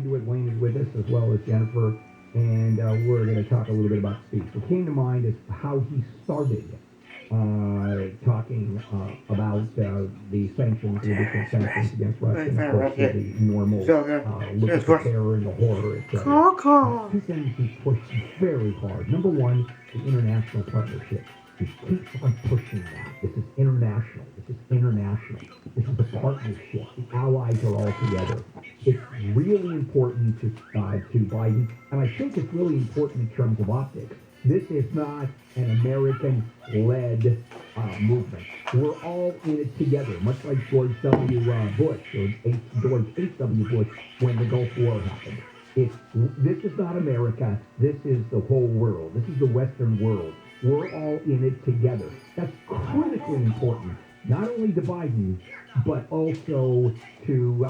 Wayne is with us as well as Jennifer, and we're going to talk a little bit about speech. What came to mind is how he started talking about the sanctions, the additional sanctions against Russia, and of course the normal look at the terror and the horror, etc. Two things he pushed very hard. Number one, the international partnership. He keeps on pushing that. This is international. This is international. This is a partnership. The allies are all together. It's really important to Biden, and I think it's really important in terms of optics. This is not an American-led movement. We're all in it together, much like George W. Bush or George H.W. Bush when the Gulf War happened. This is not America. This is the whole world. This is the Western world. We're all in it together. That's critically important, not only to Biden, but also to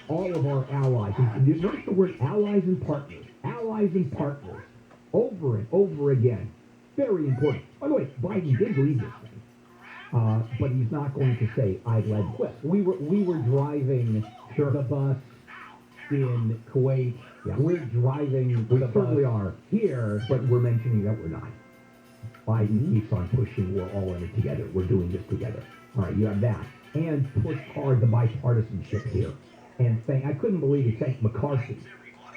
all of our allies. And you notice the word allies and partners. Allies and partners. Over and over again. Very important. By the way, Biden did lead this thing. But he's not going to say, I led this. We were driving the bus in Kuwait. Yeah. We're driving We the certainly bus are, here. but we're mentioning that we're not. Biden keeps on pushing, we're all in it together. We're doing this together. All right, you have that. And push hard the bipartisanship here. And I couldn't believe he thanked McCarthy.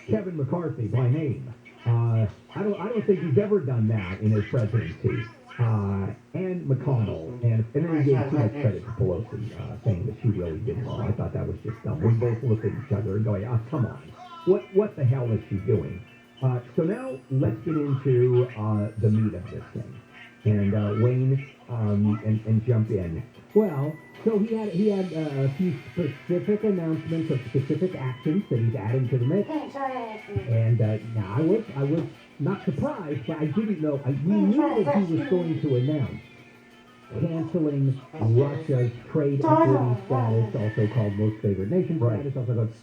Kevin McCarthy, by name. I don't think he's ever done that in his presidency. And McConnell. And then he gave too much credit to Pelosi, saying that she really did wrong. I thought that was just dumb. We both looked at each other and going, come on. What the hell is she doing? So now let's get into the meat of this thing. And Wayne, and jump in. Well, so he had a few specific announcements of specific actions that he's adding to the mix. And now I was not surprised, but I didn't know. We knew that he was going to announce canceling Russia's trade equity status, also called most favored nation status, also called.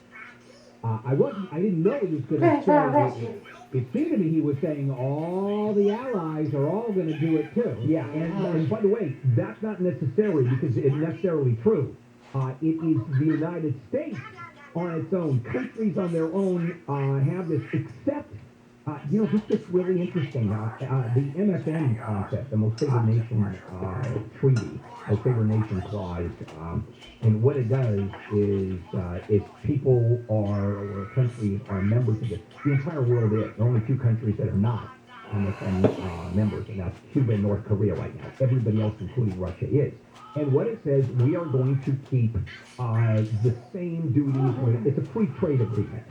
I didn't know he was going to say it. It seemed to me he was saying all the allies are all going to do it too. Yeah, and by the way, that's not necessarily because it's necessarily true. It is the United States on its own. Countries on their own have this, except, this is really interesting. The MFN concept, the Most Favored Nation Treaty, Most Favored Nation Clause, and what it does is if people or countries are members of it, the entire world is. There are only two countries that are not MFN members, and that's Cuba and North Korea right now. Everybody else, including Russia, is. And what it says, we are going to keep the same duties. It's a free trade agreement.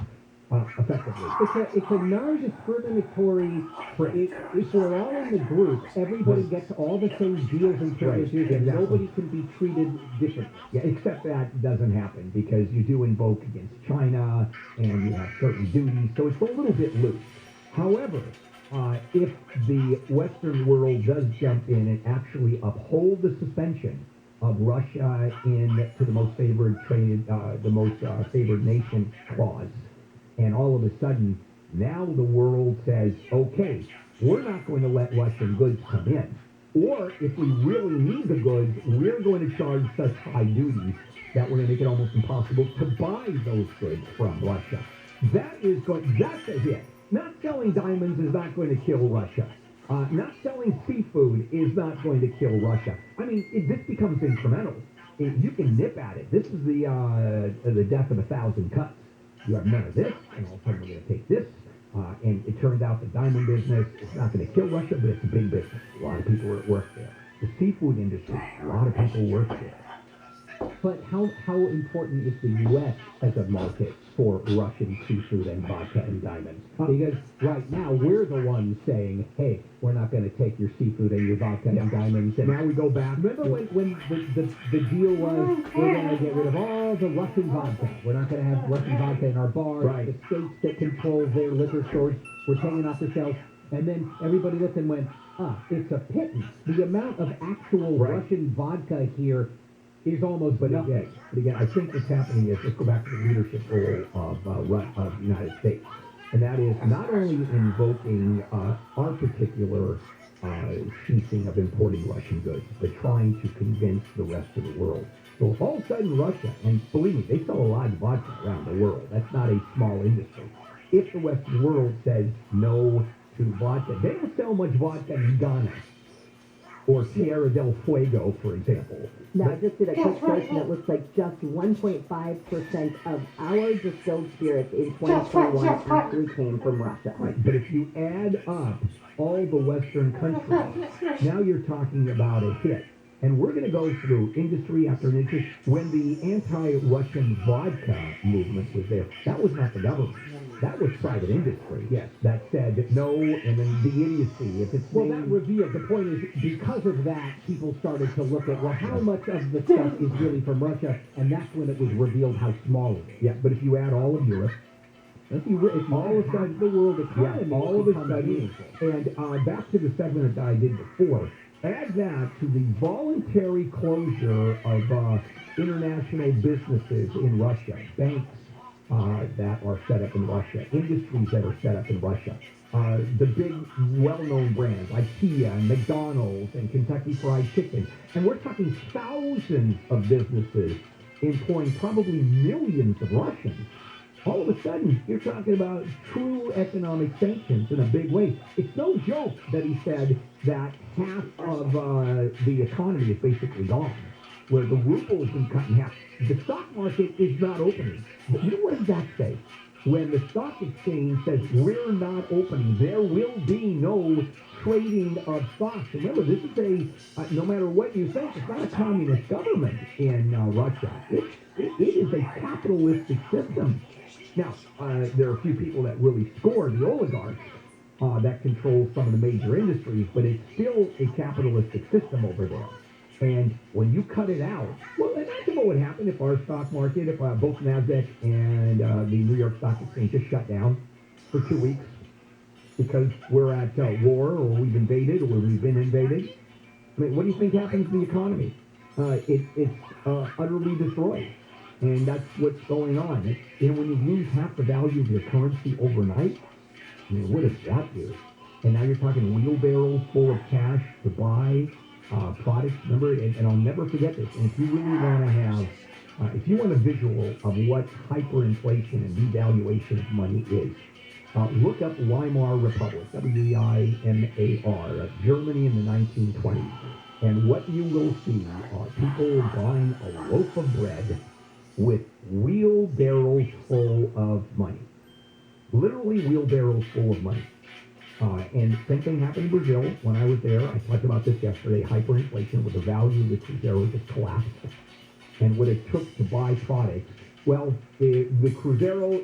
Effectively. It's a non-discriminatory, if we're all in the group, everybody gets all the same deals and privileges, and nobody can be treated differently. Yeah, except that doesn't happen because you do invoke against China and you have certain duties, so it's a little bit loose. However, if the Western world does jump in and actually uphold the suspension of Russia to the most favored favored nation clause, and all of a sudden, now the world says, okay, we're not going to let Russian goods come in. Or if we really need the goods, we're going to charge such high duties that we're going to make it almost impossible to buy those goods from Russia. That's a hit. Not selling diamonds is not going to kill Russia. Not selling seafood is not going to kill Russia. I mean, this becomes incremental. You can nip at it. This is the death of 1,000 cuts. You have none of this, and all of a sudden we're going to take this. And it turns out the diamond business is not going to kill Russia, but it's a big business. A lot of people work there. The seafood industry, a lot of people work there. But how important is the U.S. as a market for Russian seafood and vodka and diamonds? Because right now we're the ones saying, hey, we're not going to take your seafood and your vodka and diamonds. And now we go back. Remember when the deal was we're going to get rid of all the Russian vodka. We're not going to have Russian vodka in our bars. Right. The states that control their liquor stores were taking off the shelves. And then everybody looked and went, it's a pittance. The amount of actual Russian vodka here is almost nothing. But again, I think what's happening is, let's go back to the leadership role of the United States. And that is not only invoking our particular ceasing of importing Russian goods, but trying to convince the rest of the world. So if all of a sudden Russia, and believe me, they sell a lot of vodka around the world. That's not a small industry. If the Western world says no to vodka, they don't sell much vodka in Ghana or Tierra del Fuego, for example. Now, I just did a quick search, and it looks like just 1.5% of our distilled spirits in 2021 actually came from Russia. Right, but if you add up all the Western countries, now you're talking about a hit. And we're going to go through industry after industry. When the anti-Russian vodka movement was there, that was not the government. That was private industry. Yes, that said no, and then the idiocy. If it's well, that revealed. The point is, because of that, people started to look at, well, how much of the stuff is really from Russia, and that's when it was revealed how small it is. Yeah, but if you add all of Europe, if all of a sudden the world economy, all of a sudden, and back to the segment that I did before. Add that to the voluntary closure of international businesses in Russia, banks that are set up in Russia, industries that are set up in Russia, the big well-known brands like IKEA and McDonald's and Kentucky Fried Chicken. And we're talking thousands of businesses employing probably millions of Russians. All of a sudden, you're talking about true economic sanctions in a big way. It's no joke that he said that half of the economy is basically gone, where the ruble has been cut in half. The stock market is not opening. But you know what does that say? When the stock exchange says we're not opening, there will be no trading of stocks. Remember, this is no matter what you think, it's not a communist government in Russia. It is a capitalistic system. Now, there are a few people that really score, the oligarchs, that control some of the major industries, but it's still a capitalistic system over there. And when you cut it out, well, imagine what would happen if our stock market, if both NASDAQ and the New York Stock Exchange just shut down for 2 weeks because we're at war, or we've invaded, or we've been invaded. I mean, what do you think happens to the economy? It's utterly destroyed. And that's what's going on. When you lose half the value of your currency overnight, I mean, what does that do? And now you're talking wheelbarrows full of cash to buy products. Remember, and I'll never forget this. And if you really want to have, if you want a visual of what hyperinflation and devaluation of money is, look up Weimar Republic, W-E-I-M-A-R, Germany in the 1920s. And what you will see are people buying a loaf of bread with wheelbarrows full of money. Literally wheelbarrows full of money. And same thing happened in Brazil when I was there. I talked about this yesterday. Hyperinflation, with the value of the Cruzeiro just collapsed. And what it took to buy products, well, the Cruzeiro,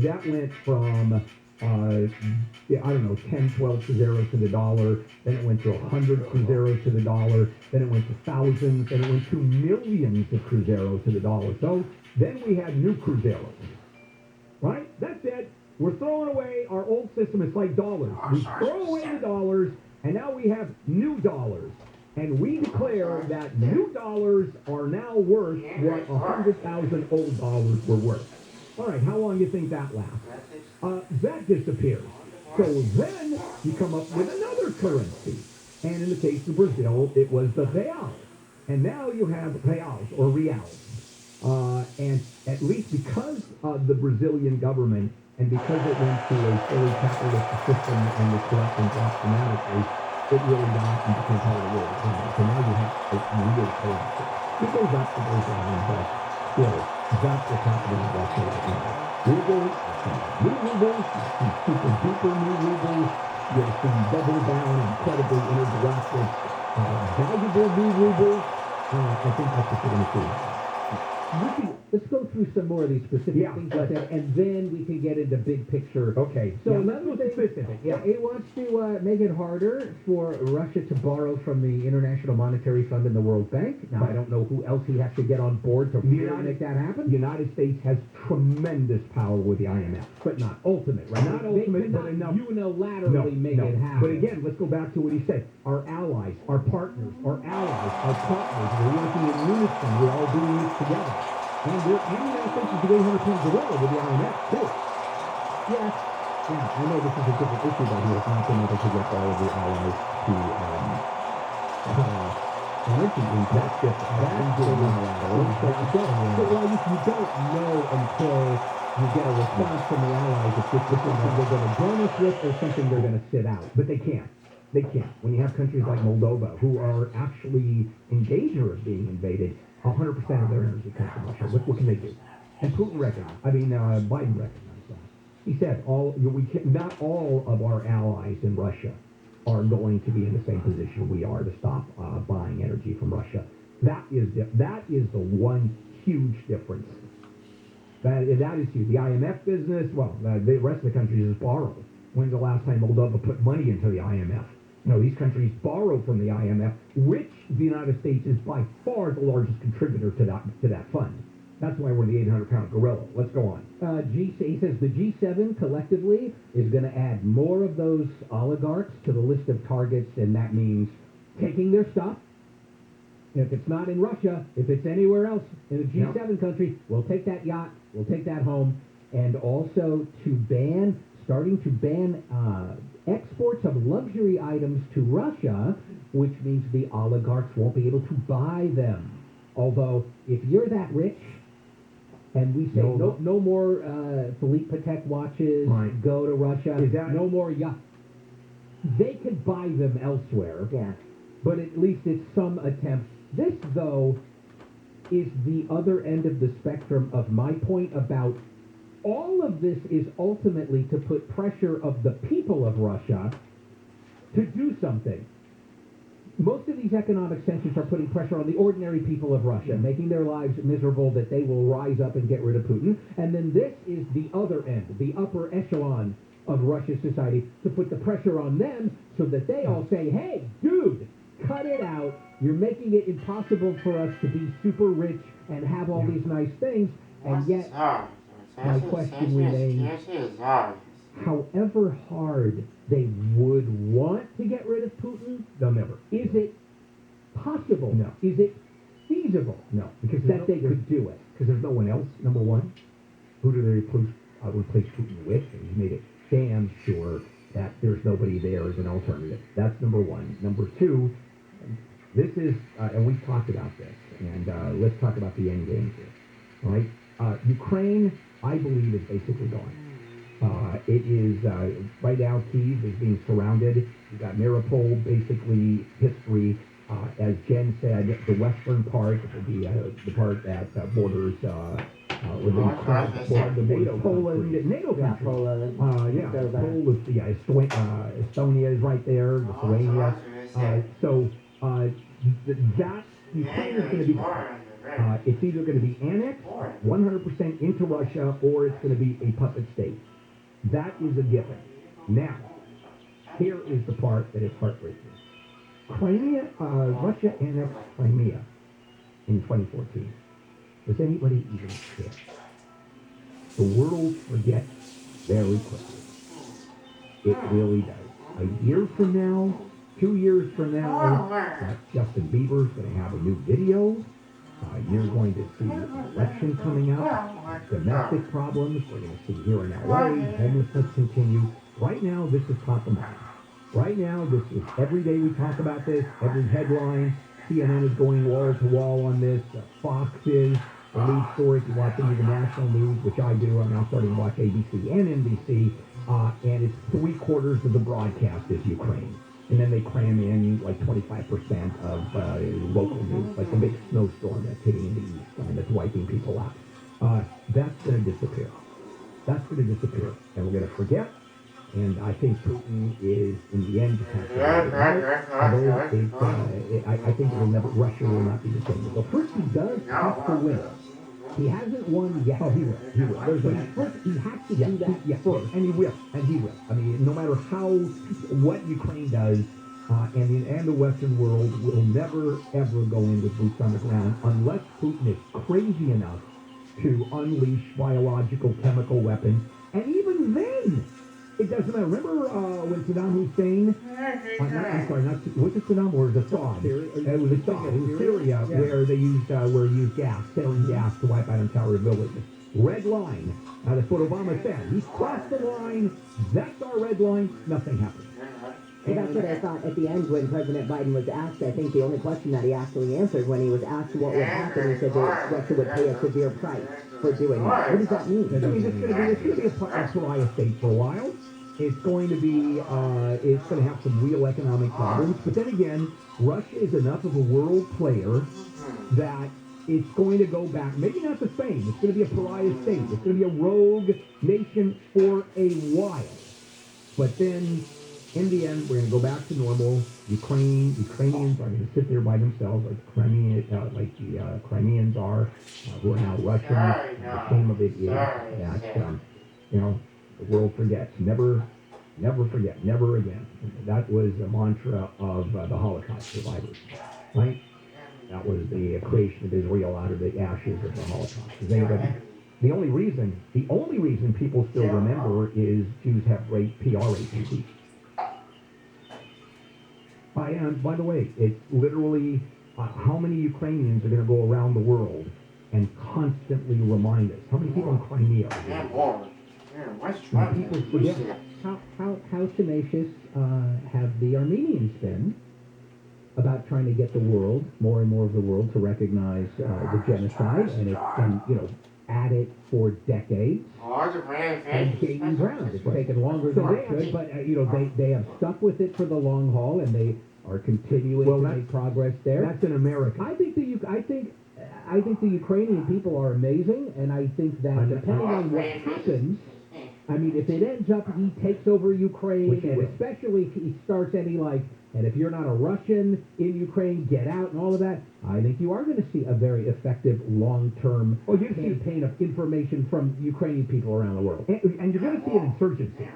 that went from, 10, 12 Cruzeiros to the dollar. Then it went to 100 Cruzeiros to the dollar. Then it went to thousands. Then it went to millions of Cruzeiros to the dollar. So then we had new Cruzeiros. Right? That's it. We're throwing away our old system. It's like dollars. We throw away the dollars, and now we have new dollars. And we declare that new dollars are now worth what 100,000 old dollars were worth. All right, how long do you think that lasts? That disappears. So then you come up with another currency. And in the case of Brazil, it was the real. And now you have reals or reals. And at least because of the Brazilian government, and because it went to a fully capitalistic system and the corruption dropped dramatically, it really got and became part of the world economy. So now you have a real currency. It goes up, it goes down, but still, that's what's happening in Russia right now. Rubles, new rubles, some super duper new rubles, you'll see double down, incredibly intergalactic, valuable new rubles. I think that's what you're going to see. Let's go through some more of these specific things like that, and then we can get into big picture. Okay. So let's go specific. Yeah, it wants to make it harder for Russia to borrow from the International Monetary Fund and the World Bank. Now, I don't know who else he has to get on board to really make that happen. The United States has tremendous power with the IMF. But not ultimate, right? Not ultimate, but enough. Unilaterally make it happen. But again, let's go back to what he said. Our allies, our partners, our allies, our partners, we're working in unison. We're all doing this together. And the United States is way 100 pounds away with the IMF, too. Yes, Yeah, I know this is a different issue, but he has not been able to get all of the allies to energy impact. That's different. That's unilateral. Well, you don't know until you get a response from the allies if this is something they're going to join us with or something they're going to sit out. But they can't. They can't. When you have countries like Moldova who are actually in danger of being invaded, 100% of their energy comes from Russia. What can they do? And Putin recognized. Biden recognized that. He said, not all of our allies in Russia are going to be in the same position we are to stop buying energy from Russia. That is the one huge difference. That is huge. The IMF business, the rest of the countries is borrow. When's the last time Moldova put money into the IMF? These countries borrow from the IMF, which the United States is by far the largest contributor to that fund. That's why we're the 800-pound gorilla. Let's go on. He says the G7 collectively is going to add more of those oligarchs to the list of targets, and that means taking their stuff. If it's not in Russia, if it's anywhere else in a G7 country, we'll take that yacht, we'll take that home, and also starting to ban exports of luxury items to Russia, which means the oligarchs won't be able to buy them. Although, if you're that rich, and we say no more Philippe Patek watches, go to Russia, no more yachts, they could buy them elsewhere. Yeah. But at least it's some attempt. This, though, is the other end of the spectrum of my point about all of this is ultimately to put pressure of the people of Russia to do something. Most of these economic sanctions are putting pressure on the ordinary people of Russia, making their lives miserable that they will rise up and get rid of Putin. And then this is the other end, the upper echelon of Russia's society, to put the pressure on them so that they all say, hey, dude, cut it out. You're making it impossible for us to be super rich and have all these nice things. And yet, my question remains, however hard they would want to get rid of Putin, they'll never. Is it possible? No. Is it feasible? No. Because that they could do it? Because there's no one else, number one. Who do they replace Putin with? And he's made it damn sure that there's nobody there as an alternative. That's number one. Number two, this is, and we've talked about this, and let's talk about the end game here. All right? Ukraine, I believe, is basically gone. It is, right now, Kyiv is being surrounded. You've got Mariupol, basically history. As Jen said, the western part, the part that borders with the Poland, NATO countries. Estonia is right there, Lithuania. That Ukraine is going to be gone. It's either going to be annexed 100% into Russia, or it's going to be a puppet state. That is a given. Now, here is the part that is heartbreaking. Russia annexed Crimea in 2014. Does anybody even care? The world forgets very quickly. It really does. A year from now, 2 years from now, Justin Bieber's going to have a new video. You're going to see an election coming up, domestic problems. We're going to see here in LA, homelessness continue. Right now, this is top of mind. Right now, this is every day we talk about this, every headline. CNN is going wall to wall on this. Fox is the lead story. If you watch any of the national news, which I do, I'm now starting to watch ABC and NBC, and it's 3/4 of the broadcast is Ukraine. And then they cram in like 25% of local news, like the big snowstorm that's hitting in the east and that's wiping people out. That's going to disappear. That's going to disappear. And we're going to forget. And I think Putin is, in the end, I think Russia will not be the same. So first he does have to win. He hasn't won yet. Oh, he will. He will. First, he has to do that. Yeah, first. And he will. And he will. I mean, no matter what Ukraine does, and the Western world will never, ever go in with boots on the ground unless Putin is crazy enough to unleash biological, chemical weapons. And even then, it doesn't matter. Remember when Saddam Hussein, was it Saddam or was it Assad? It was Assad. It was Syria where they used gas, saline gas to wipe out entire villages. red line. Now that's what Obama said. He's crossed the line. That's our red line. Nothing happened. And that's what I thought at the end when President Biden was asked. I think the only question that he actually answered when he was asked what would happen, he said that Russia would pay a severe price for doing that. What does that mean? I mean, it's going to be a pariah state for a while. It's going to be, it's going to have some real economic problems. But then again, Russia is enough of a world player that it's going to go back, maybe not the same. It's going to be a pariah state. It's going to be a rogue nation for a while. But then, in the end, we're going to go back to normal. Ukrainians are going to sit there by themselves, like the Crimeans are, who are now Russians. The shame of it is that, the world forgets. Never forget. Never again. That was the mantra of the Holocaust survivors, right? That was the creation of Israel out of the ashes of the Holocaust. The only reason people still remember is Jews have great PR agencies. By the way, it's literally how many Ukrainians are going to go around the world and constantly remind us? How many people in Crimea are there? People forget. How tenacious have the Armenians been about trying to get the world, more and more of the world, to recognize the genocide and at it for decades and gaining ground. It's taken longer than it should, but they have stuck with it for the long haul, and they are continuing to make progress there. That's in America. I think the Ukrainian people are amazing, and I think that depending on what happens, I mean, if it ends up he takes over Ukraine, and especially if he starts any and if you're not a Russian in Ukraine, get out and all of that, I think you are going to see a very effective long-term campaign of information from Ukrainian people around the world. And you're going to see an insurgency.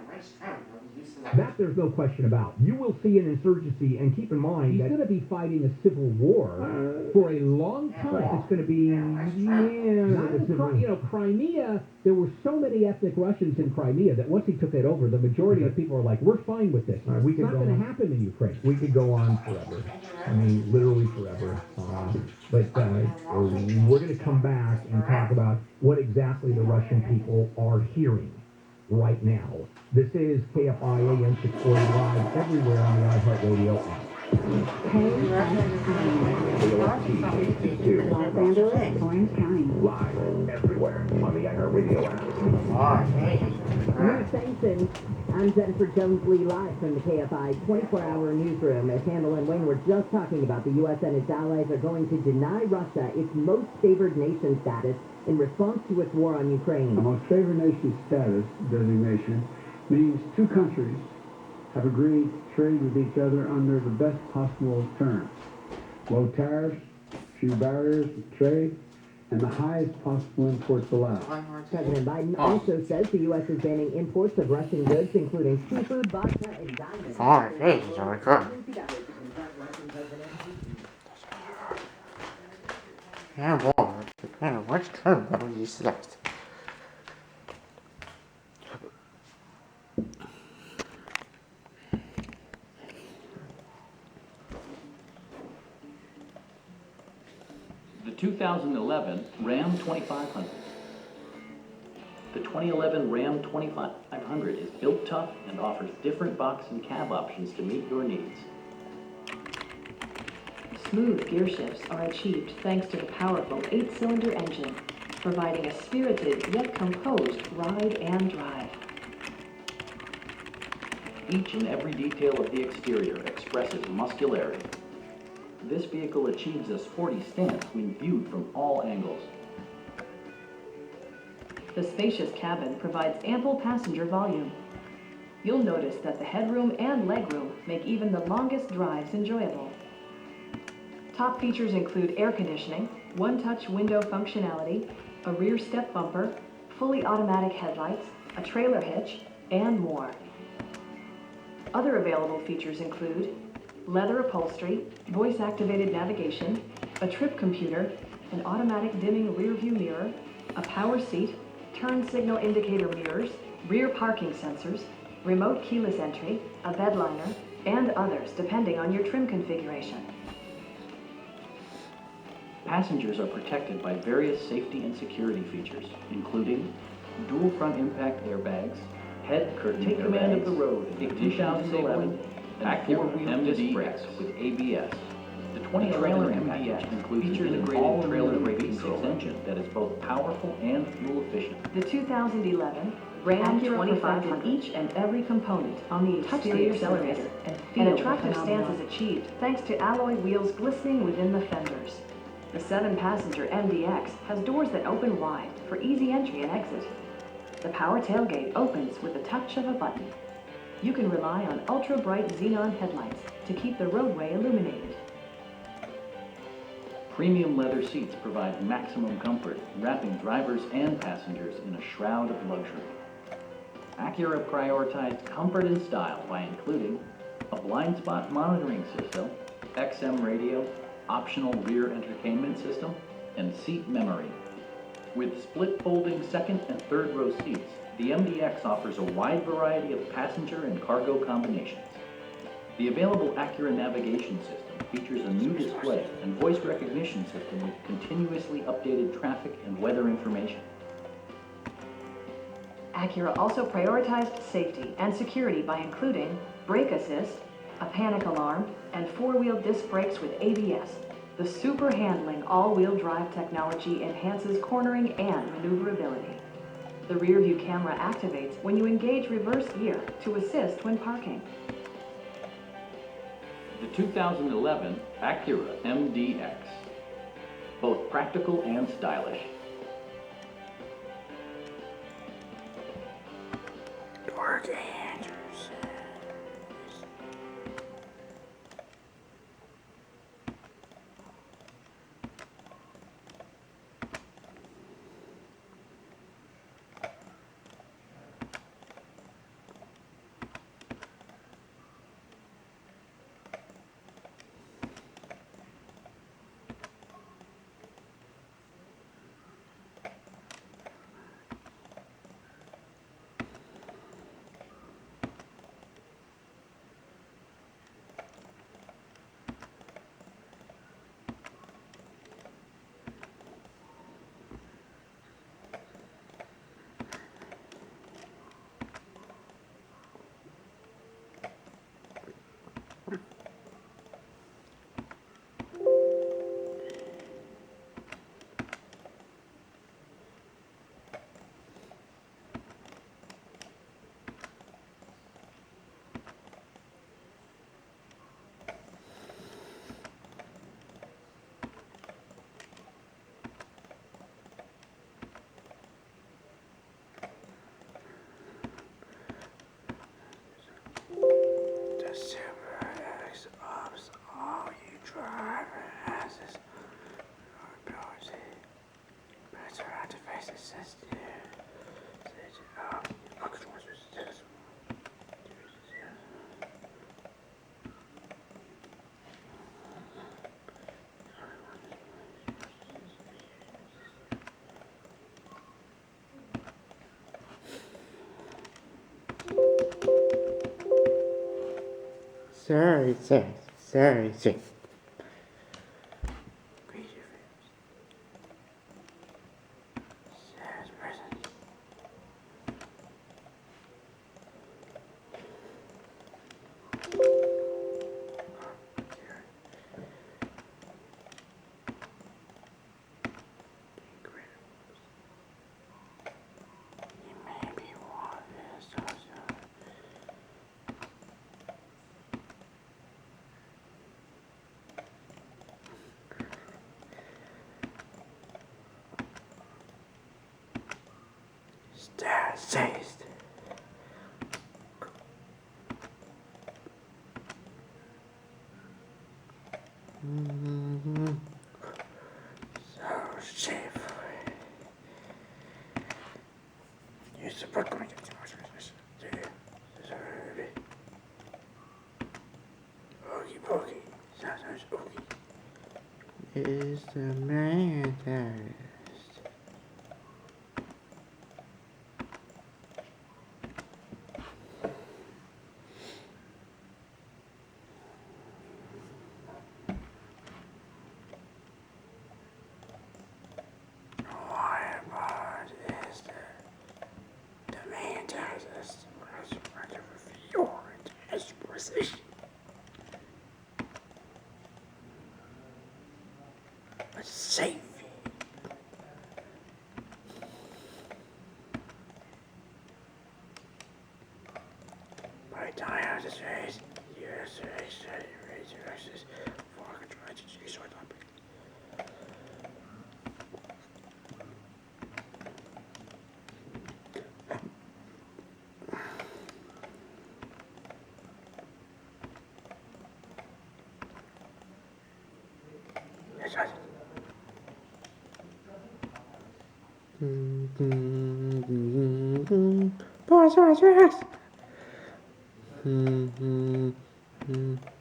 That there's no question about. You will see an insurgency, and keep in mind he's going to be fighting a civil war for a long time. It's going to be, Crimea, there were so many ethnic Russians in Crimea that once he took it over, the majority of people are like, we're fine with this. It's not going to happen in Ukraine. We could go on forever. I mean, literally forever. But we're going to come back and talk about what exactly the Russian people are hearing right now. This is KFI AM 640 live everywhere on the iHeartRadio app. Los Angeles, Orange County. Live everywhere on the iHeartRadio app. News Sanctions. I'm Jennifer Jones-Lee live from the KFI 24-hour newsroom. As Handel and Wayne were just talking about, the U.S. and its allies are going to deny Russia its most favored nation status in response to its war on Ukraine. The most favored nation status designation means two countries have agreed to trade with each other under the best possible terms. Low tariffs, few barriers to trade, and the highest possible imports allowed. President Biden also says the U.S. is banning imports of Russian goods, including seafood, vodka, and diamonds. The 2011 Ram 2500. The 2011 Ram 2500 is built tough and offers different box and cab options to meet your needs. Smooth gear shifts are achieved thanks to the powerful 8-cylinder engine, providing a spirited yet composed ride and drive. Each and every detail of the exterior expresses muscularity. This vehicle achieves a sporty stance when viewed from all angles. The spacious cabin provides ample passenger volume. You'll notice that the headroom and legroom make even the longest drives enjoyable. Top features include air conditioning, one-touch window functionality, a rear step bumper, fully automatic headlights, a trailer hitch, and more. Other available features include leather upholstery, voice-activated navigation, a trip computer, an automatic dimming rear-view mirror, a power seat, turn signal indicator mirrors, rear parking sensors, remote keyless entry, a bed liner, and others depending on your trim configuration. Passengers are protected by various safety and security features, including dual front impact airbags, head curtain take command of the road, ignition disabling, and four-wheel disc brakes with ABS. The 2011 package includes an integrated trailer braking engine that is both powerful and fuel efficient. The 2011 Ram 2500 each and every component on the exterior accelerator, and attractive stance is achieved thanks to alloy wheels glistening within the fenders. The 7-passenger MDX has doors that open wide for easy entry and exit. The power tailgate opens with the touch of a button. You can rely on ultra-bright xenon headlights to keep the roadway illuminated. Premium leather seats provide maximum comfort, wrapping drivers and passengers in a shroud of luxury. Acura prioritized comfort and style by including a blind spot monitoring system, XM radio, optional rear entertainment system, and seat memory. With split folding second and third row seats, the MDX offers a wide variety of passenger and cargo combinations. The available Acura navigation system features a new display and voice recognition system with continuously updated traffic and weather information. Acura also prioritized safety and security by including brake assist, a panic alarm, and four-wheel disc brakes with ABS. The super handling all-wheel drive technology enhances cornering and maneuverability. The rear view camera activates when you engage reverse gear to assist when parking. The 2011 Acura MDX, both practical and stylish. Sorry. Is the man terrorist?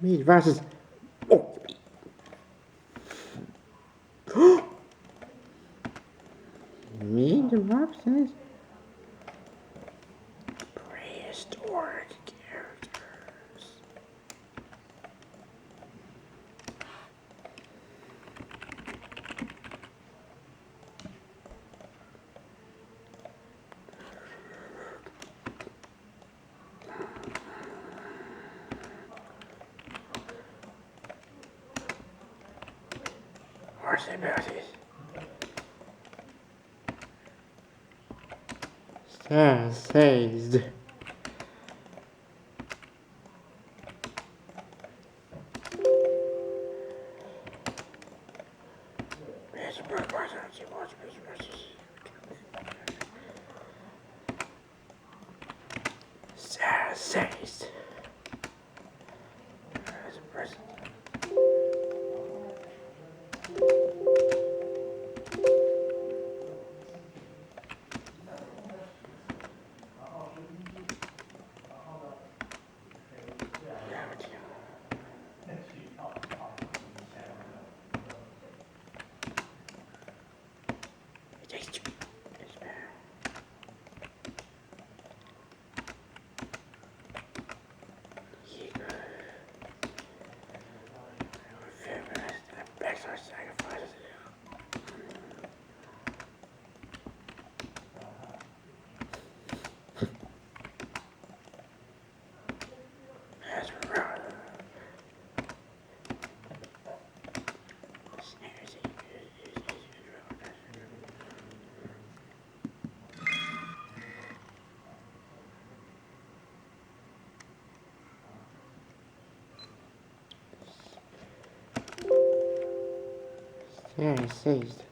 Meat versus. Meat versus prehistoric characters. Horse abilities. Sized. Sized. Sized.